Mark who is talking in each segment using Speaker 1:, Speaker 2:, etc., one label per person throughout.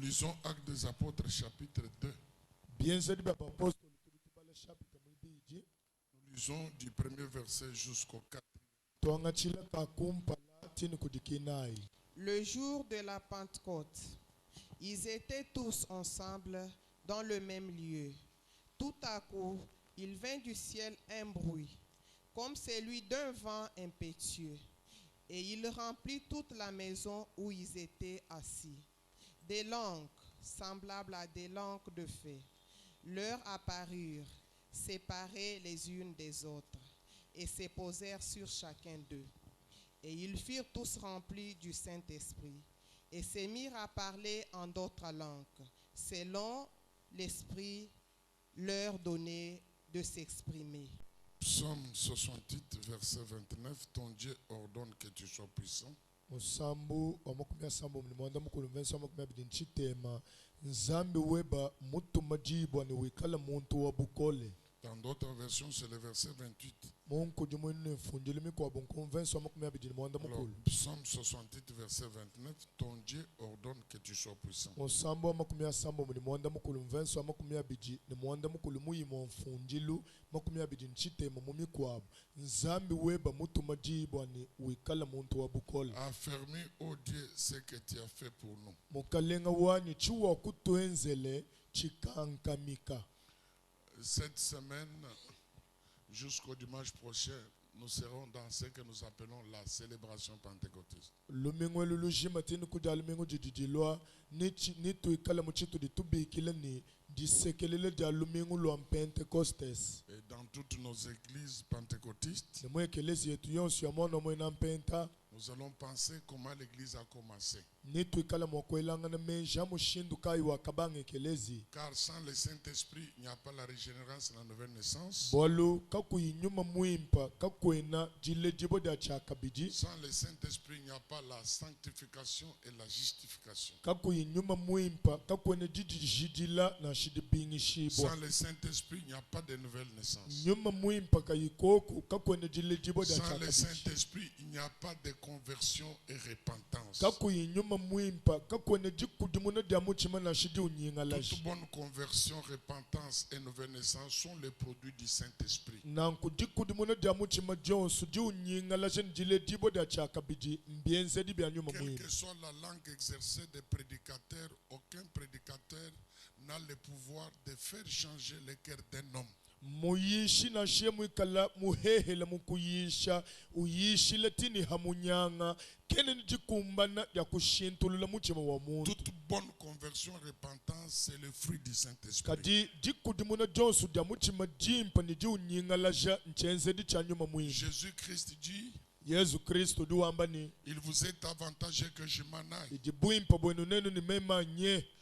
Speaker 1: lisons Actes des Apôtres, chapitre 2. Nous lisons du premier verset jusqu'au 4.
Speaker 2: Le jour de la Pentecôte, ils étaient tous ensemble dans le même lieu. Tout à coup, il vint du ciel un bruit, comme celui d'un vent impétueux, et il remplit toute la maison où ils étaient assis. Des langues, semblables à des langues de feu, leur apparurent, séparées les unes des autres, et se posèrent sur chacun d'eux. Et ils furent tous remplis du Saint-Esprit, et se mirent à parler en d'autres langues, selon l'Esprit leur donnait de s'exprimer.
Speaker 1: Psaume 68, verset 29. Ton Dieu ordonne que tu sois puissant. Dans d'autres versions, c'est le verset 28. Alors, Psaume 68, verset 29. Ton Dieu ordonne que tu sois puissant. Affermis, ô Dieu, ce que tu as fait pour nous. Cette semaine, jusqu'au dimanche prochain, nous serons dans ce que nous appelons la célébration pentecôtiste. Et dans toutes nos églises pentecôtistes, nous allons penser comment l'église a commencé. Car sans le Saint-Esprit, il n'y a pas la régénération, la nouvelle naissance. Sans le Saint-Esprit, il n'y a pas la sanctification et la justification. Sans le Saint-Esprit, il n'y a pas de nouvelle naissance. Sans le Saint-Esprit, il n'y a pas de conversion et repentance. Toute bonne conversion, repentance et nouvelle naissance sont les produits du Saint-Esprit. Quelle que soit la langue exercée des prédicateurs, aucun prédicateur n'a le pouvoir de faire changer le cœur d'un homme. Toute bonne conversion et repentance, c'est le fruit du Saint-Esprit. Jésus-Christ dit, il vous est avantageux que je m'en aille.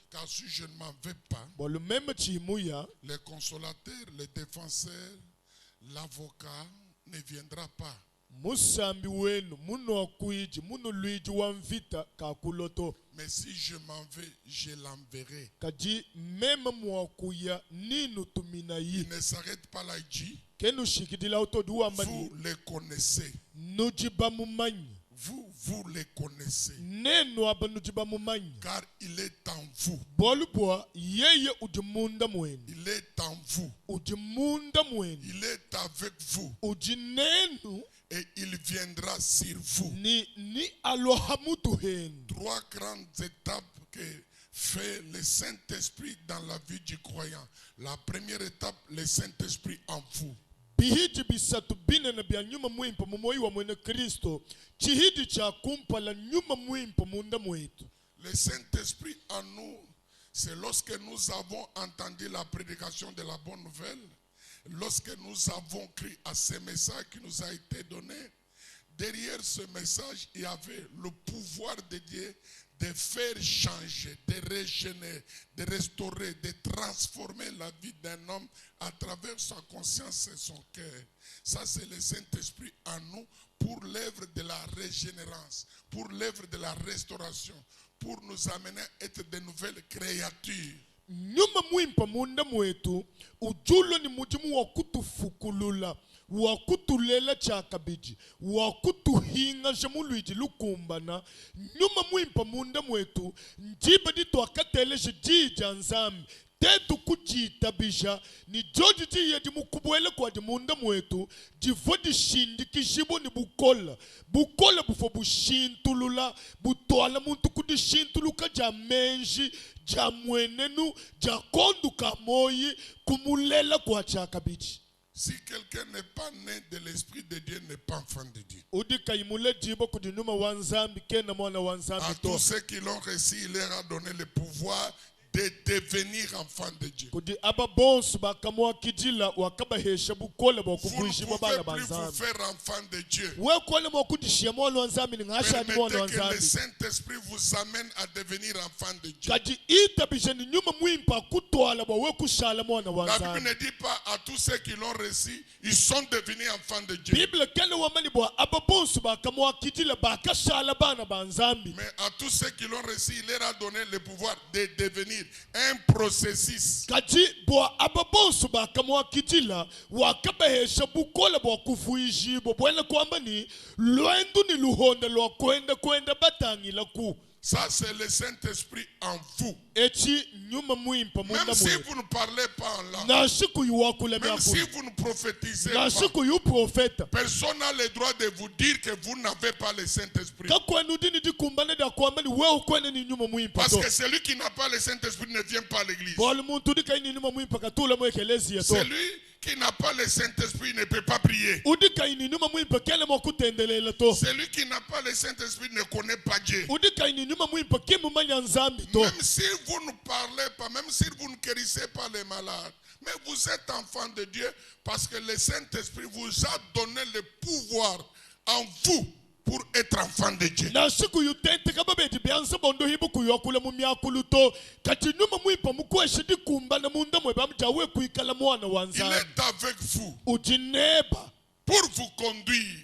Speaker 1: Car si je ne m'en vais pas, le consolateur, le défenseur, l'avocat ne viendra pas. Mais si je m'en vais, je l'enverrai. Il ne s'arrête pas là, il dit, vous les connaissez. Vous les connaissez. Car il est en vous. Il est en vous. Il est avec vous. Et il viendra sur vous. Trois grandes étapes que fait le Saint-Esprit dans la vie du croyant. La première étape, le Saint-Esprit en vous. Le Saint-Esprit en nous, c'est lorsque nous avons entendu la prédication de la bonne nouvelle, lorsque nous avons cru à ce message qui nous a été donné. Derrière ce message, il y avait le pouvoir de Dieu de faire changer, de régénérer, de restaurer, de transformer la vie d'un homme à travers sa conscience et son cœur. Ça, c'est le Saint-Esprit en nous pour l'œuvre de la régénérance, pour l'œuvre de la restauration, pour nous amener à être de nouvelles créatures.
Speaker 3: wakutulela chakabiji wakutuhinga jamuluiji lukumbana nyuma mwimpa munda mwetu njiba ditwakatele jija nzambi tetu kujitabisha ni joji jiye di mukubwele kwa di munda mwetu jivo di shindi kishibo ni bukola bufo bushintulula butwala muntu kudi shintuluka ja menji ja mwenenu ja konduka moyi kumulela kwa chakabiji.
Speaker 1: Si quelqu'un n'est pas né de l'Esprit de Dieu, n'est pas enfant de Dieu. À tous ceux qui l'ont reçu, il leur a donné le pouvoir de devenir enfants de Dieu. Vous ne pouvez plus vous faire enfant de Dieu. Permettez que le Saint-Esprit vous amène à devenir enfant de Dieu. La Bible ne dit pas à tous ceux qui l'ont reçu, ils sont devenus enfants de Dieu. Mais à tous ceux qui l'ont reçu, il leur a donné le pouvoir de devenir un processus. Ça, c'est le Saint-Esprit en vous. Même si vous ne parlez pas en langue, même si vous ne prophétisez pas, personne n'a le droit de vous dire que vous n'avez pas le Saint-Esprit. Parce que celui qui n'a pas le Saint-Esprit ne vient pas à l'église. Celui qui n'a pas le Saint-Esprit ne peut pas prier. Celui qui n'a pas le Saint-Esprit ne connaît pas Dieu. Même si vous ne parlez pas, même si vous ne guérissez pas les malades, mais vous êtes enfant de Dieu parce que le Saint-Esprit vous a donné le pouvoir en vous pour être enfant de Dieu. Il est avec vous pour vous conduire.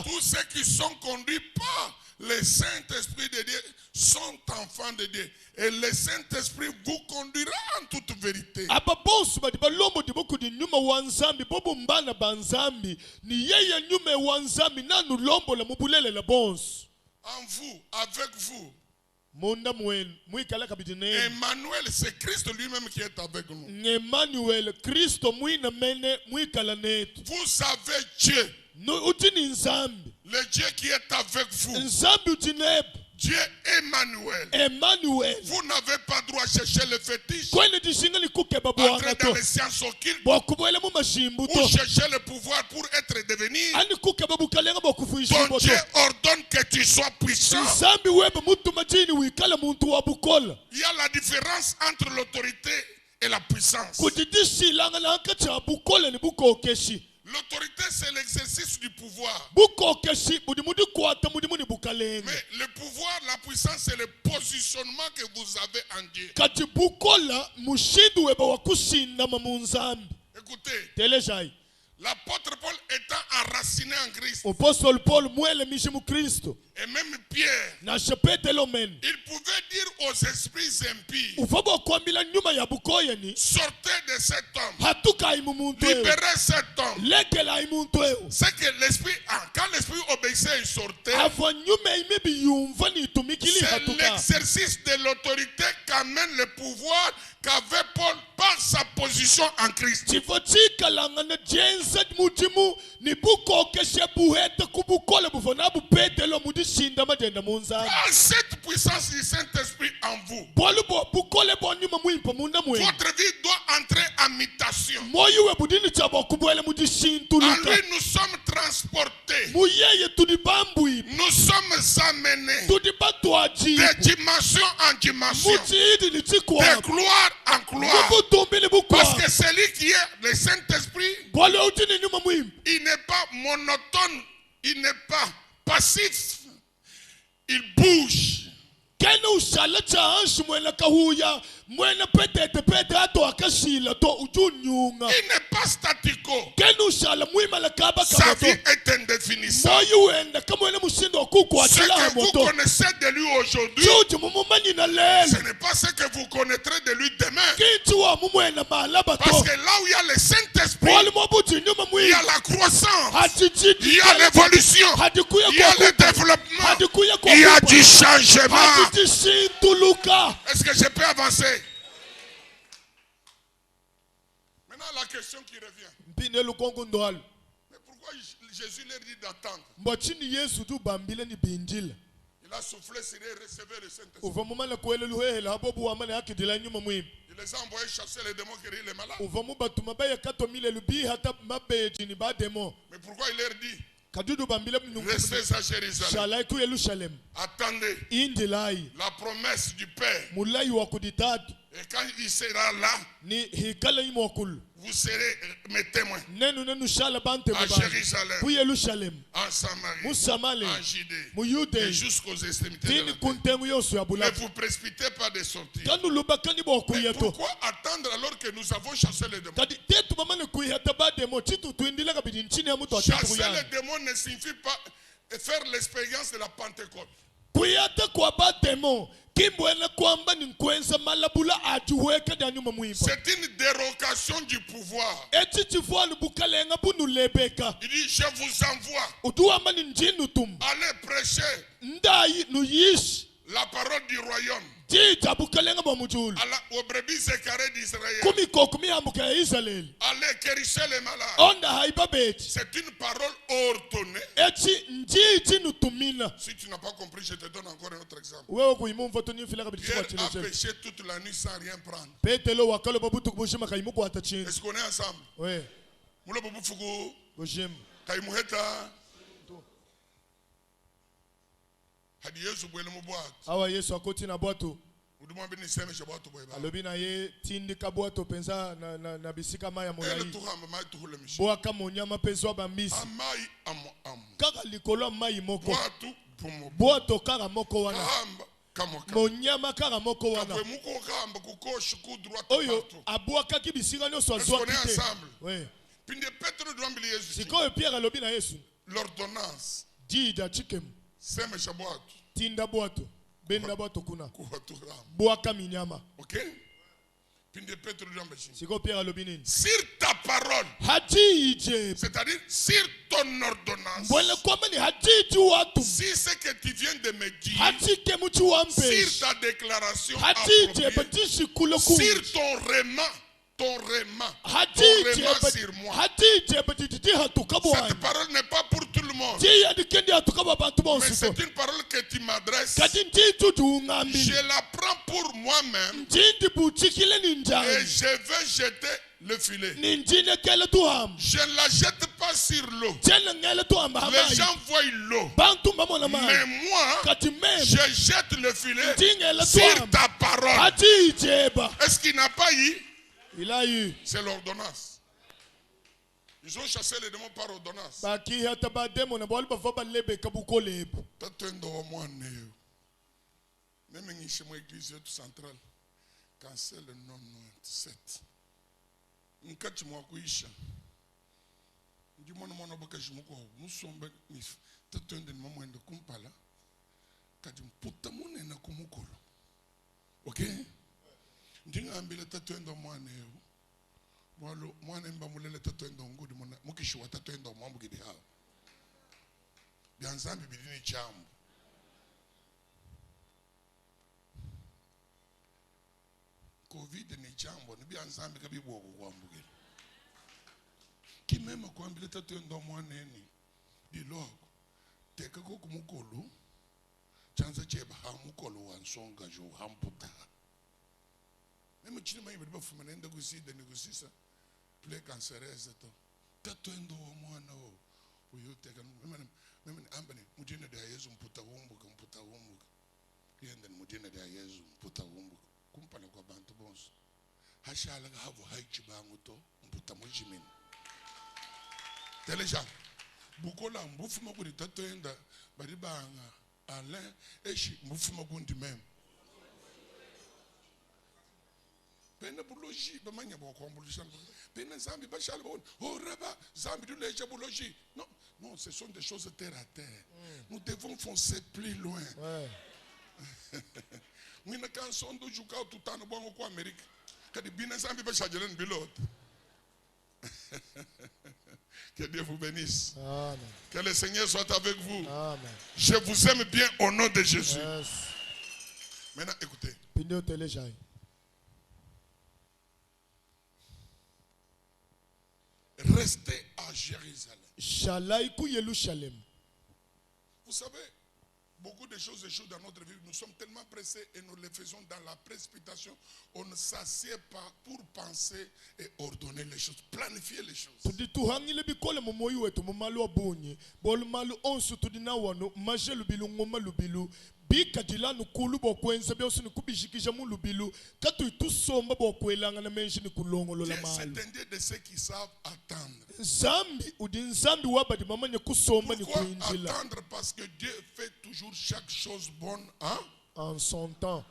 Speaker 1: Tous ceux qui sont conduits par le Saint-Esprit de Dieu sont enfants de Dieu. Et le Saint-Esprit vous conduira en toute vérité. En vous, avec vous. Emmanuel, c'est Christ lui-même qui est avec nous. Vous avez Dieu. Le Dieu qui est avec vous. Dieu Emmanuel. Vous n'avez pas droit à chercher le fétiche, entrer dans les sciences occultes, ou chercher le pouvoir pour être devenu. Ton Dieu ordonne que tu sois puissant. Il y a la différence entre l'autorité et la puissance. L'autorité, c'est l'exercice du pouvoir. Mais le pouvoir, la puissance, c'est le positionnement que vous avez en Dieu. Écoutez, l'apôtre Paul étant enraciné en Christ, et même Pierre, il pouvait dire aux esprits impies, sortez de cet homme, libérez cet homme. C'est que l'esprit, quand l'esprit obéissait, il sortait. C'est l'exercice de l'autorité qu'amène le pouvoir qu'avait Paul par sa position en Christ. Cette puissance du Saint-Esprit en vous, votre vie doit entrer en mutation. En lui, nous sommes transportés. Nous sommes amenés de dimension en dimension, de gloire en gloire. Parce que celui qui est le Saint-Esprit, il n'est pas monotone, il n'est pas passif, il bouge.
Speaker 3: kenu shala chanshi mwena kahuya mwena pete ato akashila to ujunyunga.
Speaker 1: Il n'est pas statico.
Speaker 3: Kenu shala mwima la kaba
Speaker 1: Sa vie
Speaker 3: kamoto.
Speaker 1: est indéfinissable.
Speaker 3: Moyu wenda kamwena mushindo kuku
Speaker 1: Ce
Speaker 3: achila
Speaker 1: que vous
Speaker 3: moto.
Speaker 1: connaissez de lui aujourd'hui,
Speaker 3: Chuchu mumumanyi na lele.
Speaker 1: ce n'est pas ce que vous connaîtrez de lui demain.
Speaker 3: Kintu wa mumwena malaba
Speaker 1: Parce
Speaker 3: to.
Speaker 1: que là où il y a le Saint-Esprit,
Speaker 3: Wali mobuti nyuma
Speaker 1: il y a
Speaker 3: mwima.
Speaker 1: la croissance,
Speaker 3: Hajijiti.
Speaker 1: il y a l'évolution,
Speaker 3: Hadikuya
Speaker 1: il y a
Speaker 3: kwa
Speaker 1: le
Speaker 3: kupa.
Speaker 1: développement,
Speaker 3: Hadikuya kwa
Speaker 1: il y a
Speaker 3: kupa.
Speaker 1: du changement.
Speaker 3: Hajijiti tuluka.
Speaker 1: Est-ce que je peux avancer? Maintenant, la question qui revient.
Speaker 3: Mpine lukongo ndoalo.
Speaker 1: Mais pourquoi Jésus leur dit d'attendre?
Speaker 3: Mbachini Yesu tu bambile ni binjila.
Speaker 1: Il a soufflé sur eux, recevez le Saint-Esprit.
Speaker 3: Uvamumana kwele luhehela habobu wamane hakidila nyuma mwimi.
Speaker 1: Il les a envoyés chasser les démons, guérir les malades.
Speaker 3: Uvamu batuma baya kato mile lubi hata mabeji ni ba demo.
Speaker 1: Mais pourquoi il leur dit?
Speaker 3: Kadudu bambile
Speaker 1: Restez à Jérusalem.
Speaker 3: shalai ku Yerusalem.
Speaker 1: Attendez
Speaker 3: Indilai.
Speaker 1: la promesse du Père.
Speaker 3: Mulai wa kuditatu.
Speaker 1: Et quand il sera là,
Speaker 3: Ni hikala imokulu.
Speaker 1: vous serez mes témoins.
Speaker 3: Nenu shala bante
Speaker 1: À
Speaker 3: mabana.
Speaker 1: Jérusalem,
Speaker 3: Ku Yerusalem.
Speaker 1: en Samarie,
Speaker 3: Musamale.
Speaker 1: en Judée,
Speaker 3: Muyude.
Speaker 1: et jusqu'aux extrémités de
Speaker 3: Tini
Speaker 1: la terre.
Speaker 3: kuntemu yosu ya
Speaker 1: Ne
Speaker 3: bulatu.
Speaker 1: vous précipitez pas de sortir.
Speaker 3: Kanu lubakani boku
Speaker 1: Mais
Speaker 3: yeto.
Speaker 1: pourquoi attendre alors que nous avons chassé les démons?
Speaker 3: Kadi tetu mamane kuihata ba demo chitu tuindila kabidi nchini ya mtu
Speaker 1: Chasser
Speaker 3: atakuyana.
Speaker 1: les démons ne signifie pas faire l'expérience de la Pentecôte.
Speaker 3: Kuyata kwa ba demo kimbwene kwamba ni nkwenza malabula ajuweka dya nyuma mwimba.
Speaker 1: C'est une dérogation du pouvoir.
Speaker 3: Eti chifualu bukalenga bunu lebeka.
Speaker 1: Il dit, je vous envoie.
Speaker 3: Utuwamba ni njinu tum.
Speaker 1: Allez prêcher
Speaker 3: Ndai nuyish.
Speaker 1: la parole du royaume
Speaker 3: Jita bukalenga bamujulu.
Speaker 1: aux brebis écarées d'Israël.
Speaker 3: Kumi kokumi amuka ya Israel.
Speaker 1: Allez guérir les malades.
Speaker 3: Onda haiba beti.
Speaker 1: C'est une parole ordonnée.
Speaker 3: Eti njiti nutumina.
Speaker 1: Si tu n'as pas compris, je te donne encore un autre exemple.
Speaker 3: Wewe kuimu mvoto ni fila kabidi
Speaker 1: Pierre
Speaker 3: chikwa
Speaker 1: a
Speaker 3: chile.
Speaker 1: péché toute la nuit sans rien prendre.
Speaker 3: Petelo wakalo babutu kubushima kaimu kwa atachini.
Speaker 1: Est-ce qu'on est ensemble?
Speaker 3: We,
Speaker 1: Moula babu fugu,
Speaker 3: bushim.
Speaker 1: kaimuheta. Hadi Yesu bwele mubwatu.
Speaker 3: Awa Yesu akoti na bwatu.
Speaker 1: Uduma bini seme shabwatu bweba.
Speaker 3: Alobi na ye tindi kabwato penza na bisika maya
Speaker 1: Elle
Speaker 3: molai.
Speaker 1: tuhamba mai tuhule mishi.
Speaker 3: Bwaka monyama penzo bambisi.
Speaker 1: Amai amo.
Speaker 3: Kaka likolo mai moko.
Speaker 1: Bwatu pumo.
Speaker 3: Bwato kaka moko wana.
Speaker 1: Kahamba kamo.
Speaker 3: Monyama kaka moko wana.
Speaker 1: Kapwe muko kahamba kukoshi droite
Speaker 3: Oyo
Speaker 1: partout.
Speaker 3: abwaka kibisika nyoso
Speaker 1: Est-ce qu'on
Speaker 3: azwa
Speaker 1: est
Speaker 3: kite.
Speaker 1: ensemble?
Speaker 3: We.
Speaker 1: Pinde Petro duambili Yesu.
Speaker 3: Sikoyo Pierre alobi na Yesu.
Speaker 1: L'ordonnance.
Speaker 3: Jida chikem.
Speaker 1: Seme shabwatu.
Speaker 3: Tinda bwato. Benda bwato kuna.
Speaker 1: Kuhatu ram.
Speaker 3: Bwaka minyama.
Speaker 1: Ok? Pinde Petro duambili.
Speaker 3: Sikoyo Pierre alobi nini?
Speaker 1: Sur ta parole.
Speaker 3: Hajije.
Speaker 1: C'est-à-dire sur ton ordonnance.
Speaker 3: Mbwele kwamba ni hajiji watu.
Speaker 1: Si ce que tu viens de me dire.
Speaker 3: Hajike mtu wampe.
Speaker 1: Sur ta déclaration
Speaker 3: Hajije
Speaker 1: appropriée.
Speaker 3: batishi kule kule.
Speaker 1: Sur ton remat. Ton remat sur moi. Cette parole n'est pas pour tout le monde. Mais c'est une parole que tu m'adresses. Je la prends pour moi-même. Et je vais jeter le filet. Je ne la jette pas sur l'eau. Les gens voient l'eau. Mais moi, je jette le filet sur ta parole. Est-ce qu'il n'a pas eu?
Speaker 3: Il a eu.
Speaker 1: C'est l'ordonnance. Ils ont chassé les démons par ordonnance. Tatendo wa mwane. Même chez moi église centrale. Cancel le 97. Nkati mwa kuisha. Ndi mwana baka jimuko. Musombe mif. Tatendo mwende kumpala. Kati mputa munena kumukolo. Okay? Ndingambile tatwendo mwane mwalo mwane mbamulele tatwendo ngudi mona mukishiwa tatwendo mwambugidi hawo byanzambi bidini chambu covid ni chambu ni byanzambi kabibwoko kwambugidi kimema kwambile tatwendo mwane ni diloko teka ko kumukolo chanza cheba hamukolo wansonga jo hamputa. Même si tu n'as pas fumé de négocier plus cancéreuse to tatwendo mwana o uyoteka même ambani mujina de Yesu mputa wumbu yende mujina de Yesu mputa wumbu kumpala kwa bantu bonso hashala havo haichi bangu to mputa mujimini teleja bukola mbufuma kuri tatwenda bari banga ale eshi mbufuma kundi meme boulogie bamanya boko mbulisha pena zambi bashal bon oh raba zambi du leje boulogie non non ce sont des choses terre à terre nous devons foncer plus loin mwina kansondo juka tutano bongo kwa Amerika kadi bina zambi bashajelen bilot. Que Dieu vous bénisse.
Speaker 3: Amen.
Speaker 1: Que le Seigneur soit avec vous.
Speaker 3: Amen.
Speaker 1: Je vous aime bien au nom de Jésus.
Speaker 3: Yes.
Speaker 1: Maintenant, écoutez. Restez à Jérusalem. Vous savez, beaucoup de choses échouent dans notre vie. Nous sommes tellement pressés et nous les faisons dans la précipitation. On ne s'assied pas pour penser et ordonner les choses, planifier les choses. C'est un Dieu de ceux qui savent attendre. Pourquoi attendre? Parce que Dieu fait toujours chaque chose bonne
Speaker 3: en son temps.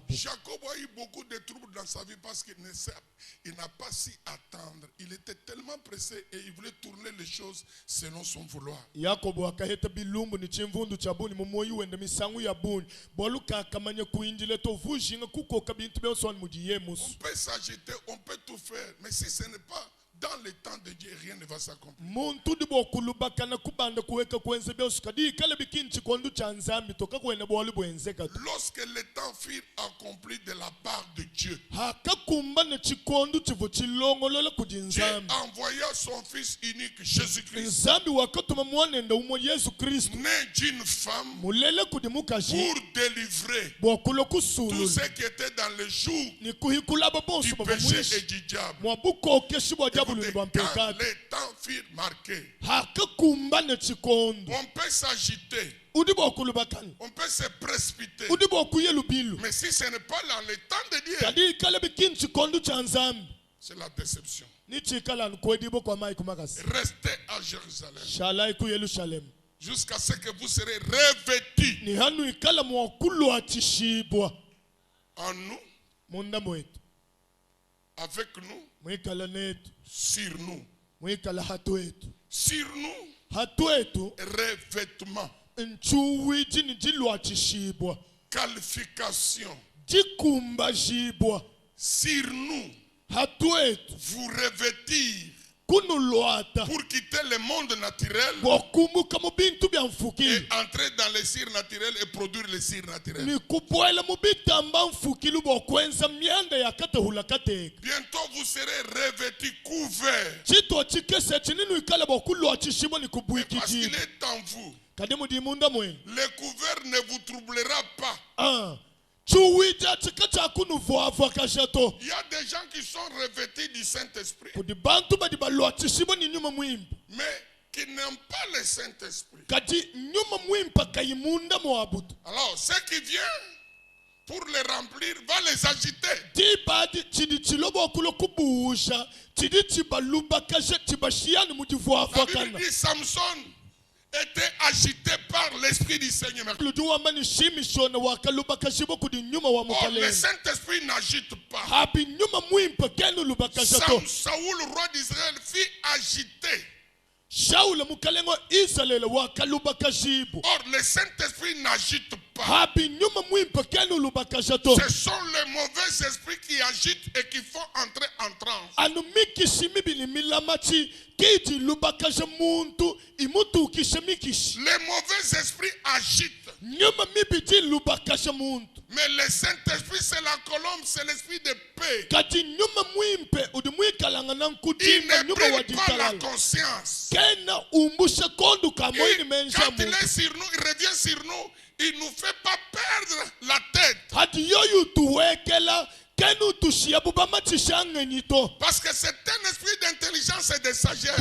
Speaker 1: Jacob a eu beaucoup de troubles dans sa vie parce qu'il n'a pas su attendre. Il était tellement pressé et il voulait tourner les choses selon son vouloir. On peut s'agiter, on peut tout faire, mais si ce n'est pas dans le temps de Dieu, rien ne va s'accomplir. Lorsque les temps furent accomplis de la part de Dieu, Dieu envoya son Fils unique, Jésus-Christ, né d'une femme, pour délivrer tous ceux qui étaient dans le jour du péché et du diable. Quand les temps furent marqués, on peut s'agiter, on peut se précipiter, mais si ce n'est pas dans le temps de Dieu, c'est la déception. Restez à Jérusalem jusqu'à ce que vous serez revêtus en nous, avec nous, sur nous. Sur nous, revêtement, qualification. Sur nous, vous revêtir pour quitter le monde naturel et entrer dans les cires naturelles et produire les cires naturelles. Bientôt vous serez revêtis, couverts, parce qu'il est en vous. Le couvert ne vous troublera pas. Il y a des gens qui sont revêtis du Saint-Esprit, mais qui n'aiment pas le Saint-Esprit. Alors, ceux qui viennent pour les remplir va les agiter. La Bible dit Samson était agité par l'Esprit du Seigneur. Or, le Saint-Esprit n'agite pas. Saoul, roi d'Israël, fut agité. Or, le Saint-Esprit n'agite pas. Ce sont les mauvais esprits qui agitent et qui font entrer en transe. Les mauvais esprits agitent. Mais le Saint-Esprit, c'est la colombe, c'est l'esprit de paix. Il ne brille pas la conscience. Quand il est sur nous, il revient sur nous, il ne nous fait pas perdre la tête. Parce que c'est un esprit d'intelligence et de sagesse.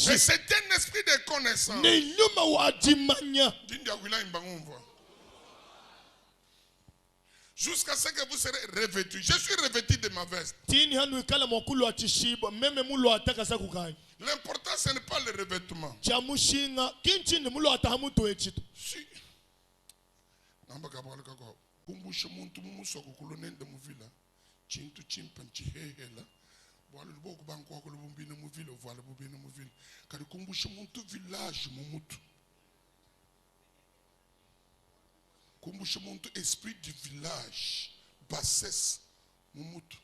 Speaker 1: Et c'est un esprit de connaissance. Jusqu'à ce que vous serez revêtus. Je suis revêtu de ma veste. L'important Ça, ce n'est pas le revêtement.
Speaker 3: chamushinga kinchini mulo atahamuto echitu
Speaker 1: Si. Kumbusha muntu mumusoko kulonende muvila chintu chimpa nchihehela bwala liboku banko wako lubumbine muvila uvala bubine muvila kali kumbusha muntu village mumutu kumbusha muntu esprit du village bassesse mumutu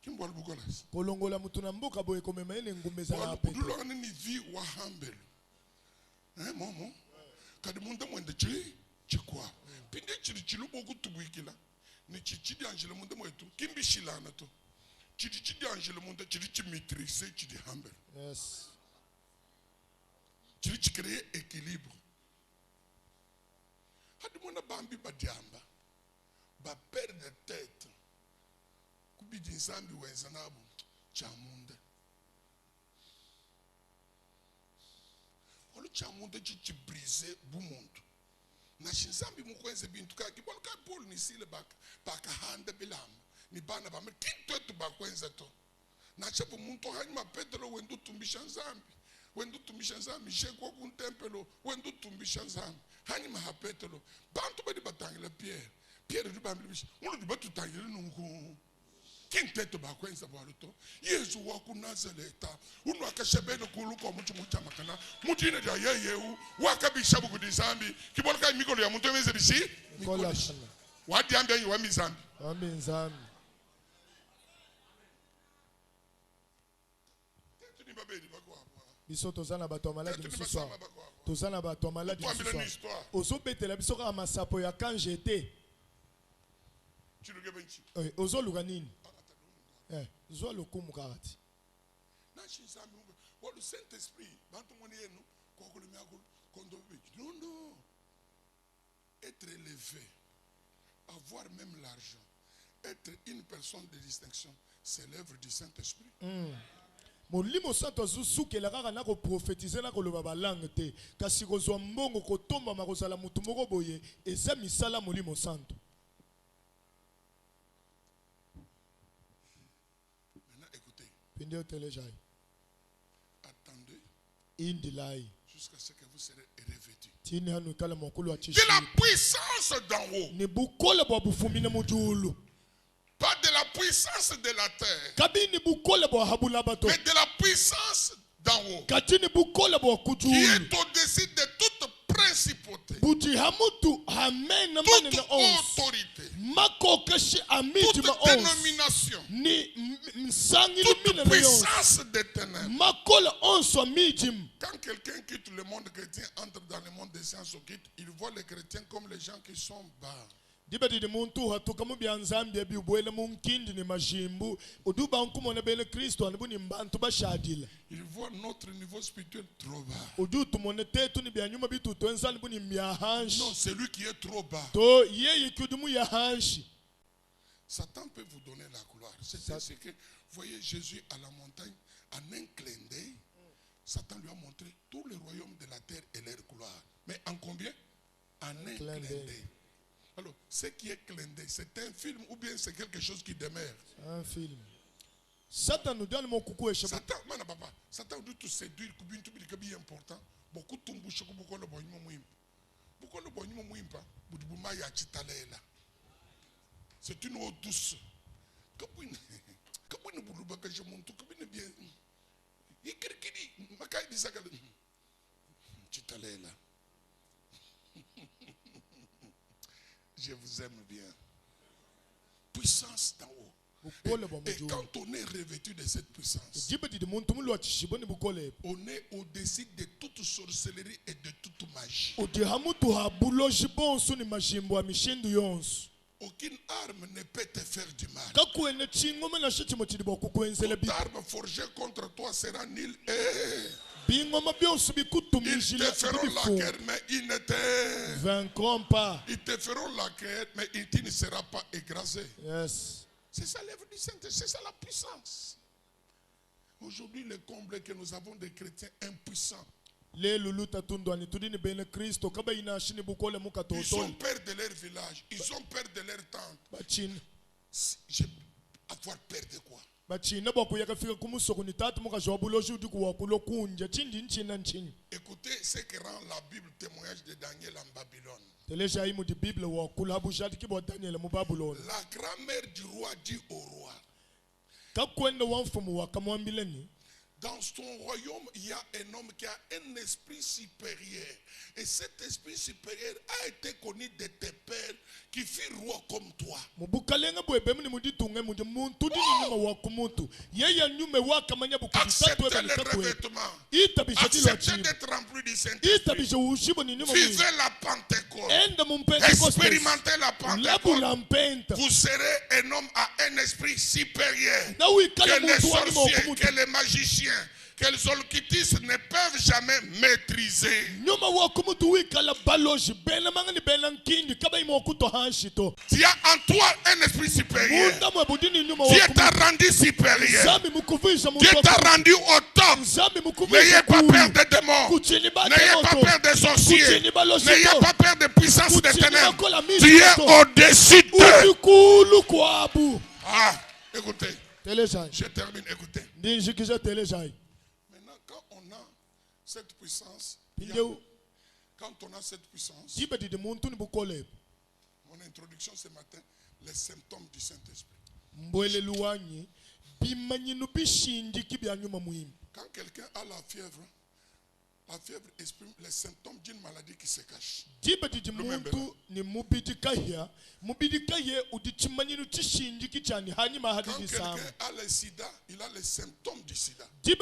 Speaker 1: kimbwala bukolas
Speaker 3: kolongola mutu na mboka boye komema ele ngumbeza na
Speaker 1: apete bwala ni vi wa hambelu momo kadi muntu mwende chikwa pinde chiri chilubo kutubwikila ni chichidi angele munde mwetu kimbishilana to chichidi angele munde chiri chimitrise chidi humble.
Speaker 3: Yes.
Speaker 1: Chiri créer équilibre. Hadi mwana bambi badiamba ba perdre tête kubidi nzambi wenza nabo chamunde olu chamunde chichi brise bumuntu na shinzambi mukwenze bintu kaki bolka Paul ni sile baka hande bilamba ni bana ba kinto tu bakwenza to na chapo muntu hanyuma Petro wendu tumbisha nzambi shekwa ku tempelo wendu tumbisha nzambi hanyuma ha Petro bantu badi batangela Pierre du bambi bishi uno di batu tangela nungu kinteto bakwenza bwaluto Yesu wa ku Nazareta uno akashebele kuluko muchu makana mutine ya yeyeu wakabisha buku zambi kibolka mikolo ya muntu emeze bishi
Speaker 3: mikola
Speaker 1: wadi ambia yi wa mizambi
Speaker 3: biso tozana bato malade biso soir tozana bato malade biso soir ozobetela biso ka masapo ya quand j'étais ozoluka nini zo lokumu karati
Speaker 1: na shinzambi wa le Saint-Esprit bantu moni yenu kwa kulumia kondo non être élevé avoir même l'argent être une personne de distinction c'est l'œuvre du Saint-Esprit.
Speaker 3: Molimo santo azusukela kaka na ko prophétiser na koloba balangue te kasi kozwa mbongo kotomba makozala mutu moko boye eza misala molimo santo.
Speaker 1: Attendez
Speaker 3: jusqu'à
Speaker 1: ce que vous serez revêtus
Speaker 3: de
Speaker 1: la puissance d'en haut, pas de la puissance de la terre, mais de la puissance d'en haut qui est au-dessus de toute principauté, toute autorité, toute dénomination, toute puissance des ténèbres. Quand quelqu'un quitte le monde chrétien, entre dans le monde des sciences occultes, il voit les chrétiens comme les gens qui sont bas.
Speaker 3: Il voit
Speaker 1: notre niveau spirituel trop bas. Non, c'est lui qui est trop bas. Satan peut vous donner la gloire. C'est ce que, voyez Jésus à la montagne, en un clin d'œil, Satan lui a montré tout le royaume de la terre et leur gloire. Mais en combien? En un clin d'œil. Alors, ce qui est clin d'œil, c'est un film ou bien c'est quelque chose qui demeure?
Speaker 3: Un film. Satan nous donne mon coucou et
Speaker 1: Satan, papa. Satan doit te séduire, c'est important. Beaucoup de bouche, beaucoup de bonhomie mouim. Beaucoup de bonhomie mouim pas. Boudbouma ya chitalela. C'est une eau douce. Comment ne boulou pas que je monte tout comme bien. Ikirkidi, makai disakale. Chitalela. Je vous aime bien. Puissance d'en haut. Et quand on est revêtu de cette puissance, on est au-dessus de toute sorcellerie et de toute magie. Aucune arme ne peut te faire du mal. Toute arme forgée contre toi sera nulle. Ils te feront la guerre, mais ils ne te
Speaker 3: vaincront pas.
Speaker 1: Ils te feront la guerre, mais tu ne seras pas écrasé.
Speaker 3: Yes.
Speaker 1: C'est ça l'œuvre du Saint-Esprit, c'est ça la puissance. Aujourd'hui, le comble que nous avons des chrétiens impuissants. Ils ont peur de leur village, ils ont peur de leur tente. Avoir peur de quoi?
Speaker 3: bachina bakuyaka fika kumusoko ni tatu mukazwa buloji udi kuwakulo kunja chindi nchina nchini.
Speaker 1: Écoutez ce que rend la Bible témoignage de Daniel en Babylone.
Speaker 3: Telesha imu di Bible wakula bujati kibo Daniel mu Babylone.
Speaker 1: La grand-mère du roi dit au roi,
Speaker 3: kakwenda wamfumu wakamwambileni,
Speaker 1: dans ton royaume, il y a un homme qui a un esprit supérieur. Et cet esprit supérieur a été connu de tes pères qui fit roi comme toi. Acceptez le revêtement. Acceptez d'être rempli du Saint-Esprit. Vivez la Pentecôte. Expérimentez la Pentecôte. Vous serez un homme à un esprit supérieur que les sorciers, que les magiciens, que les occultistes ne peuvent jamais maîtriser. Tu as en toi un esprit supérieur. Dieu t'a rendu supérieur. Dieu t'a rendu au top. N'ayez pas peur des démons. N'ayez pas peur des sorciers. N'ayez pas peur des puissances des ténèbres. Tu es au-dessus d'eux. Ah, écoutez. Je termine, écoutez. Maintenant, quand on a cette puissance, quand on a cette puissance, mon introduction ce matin, les symptômes du Saint-Esprit. Quand quelqu'un a la fièvre exprime les symptômes d'une maladie qui se cache. Quand quelqu'un a le sida, il a les symptômes du sida. Quand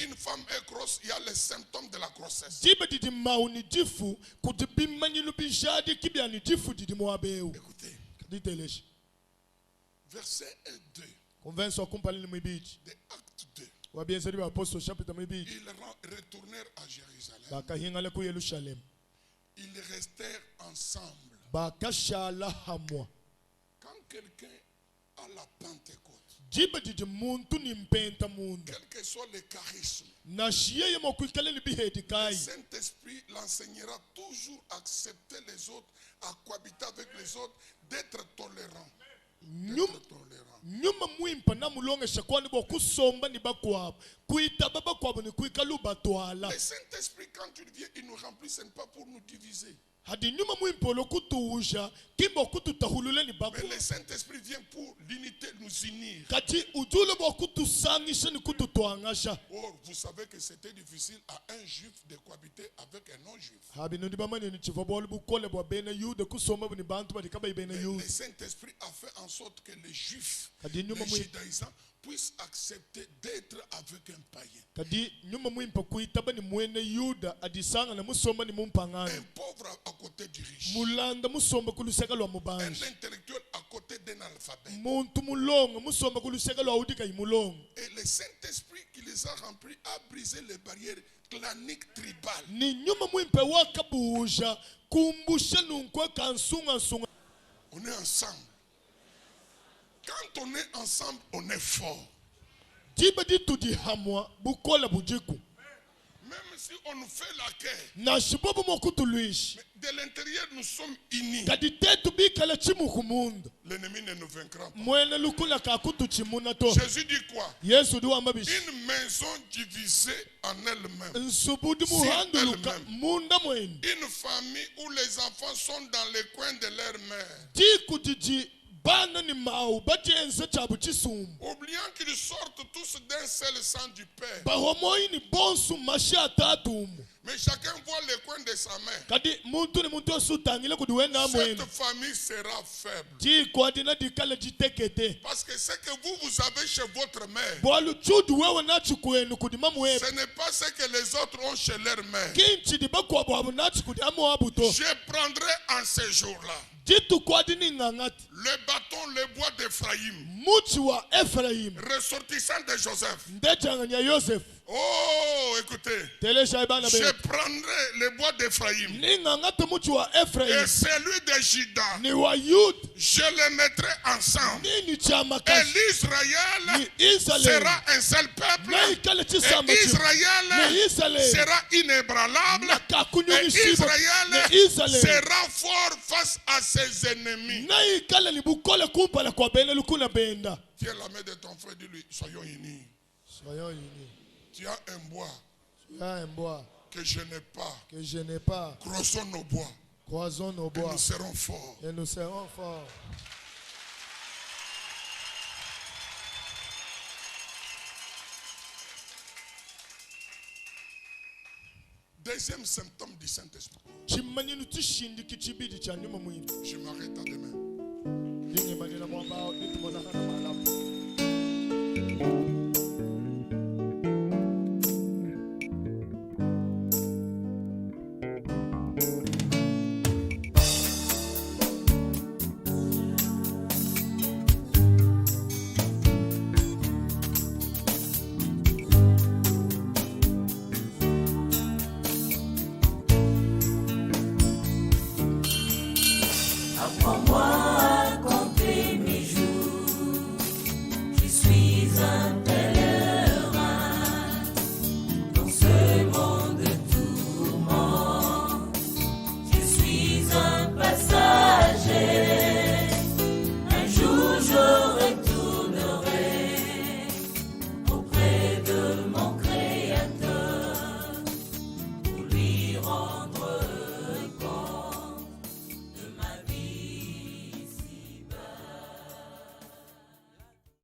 Speaker 1: une femme est grosse, il y a les symptômes de la grossesse. Écoutez, verset 2 de Acte 2. Ils retournèrent à Jérusalem. Ils restèrent ensemble. Quand quelqu'un a la Pentecôte, quel que soit le charisme, le Saint-Esprit l'enseignera toujours à accepter les autres, à cohabiter avec les autres, d'être tolérant. Le Saint-Esprit, quand il vient, il nous remplit, ce n'est pas pour nous diviser. Mais le Saint-Esprit vient pour l'unité, nous unir. Or, vous savez que c'était difficile à un juif de cohabiter avec un non-juif. Le Saint-Esprit a fait en sorte que les juifs, les judaïsants, puissent accepter d'être avec un païen. Un pauvre à côté du riche. Un intellectuel à côté d'un alphabet. Et le Saint-Esprit qui les a remplis a brisé les barrières claniques tribales. On est ensemble. Quand on est ensemble, on est fort. Même si on nous fait la guerre, mais de l'intérieur nous sommes unis. L'ennemi ne nous vaincra pas. Jésus dit quoi? Une maison divisée en elle-même. Une famille où les enfants sont dans les coins de leur mère. Oubliant qu'ils sortent tous d'un seul sang du Père. Mais chacun voit le coin de sa main. Cette famille sera faible. Parce que ce que vous avez chez votre mère, ce n'est pas ce que les autres ont chez leur mère. Je prendrai en ce jour-là le bâton, le bois d'Ephraïm, ressortissant de Joseph. Oh, écoutez. Je prendrai le bois d'Ephraïm et celui de Juda. Je les mettrai ensemble. Et l'Israël sera un seul peuple. Et Israël sera inébranlable. Et Israël sera fort face à ses ennemis. Tiens la main de ton frère, dis-lui, soyons unis. Tu as un bois que je n'ai pas. Croisons nos bois. Et nous serons forts. Deuxième symptôme du Saint-Esprit. Je m'arrête à demain.
Speaker 4: Auprès de mon Créateur, pour lui rendre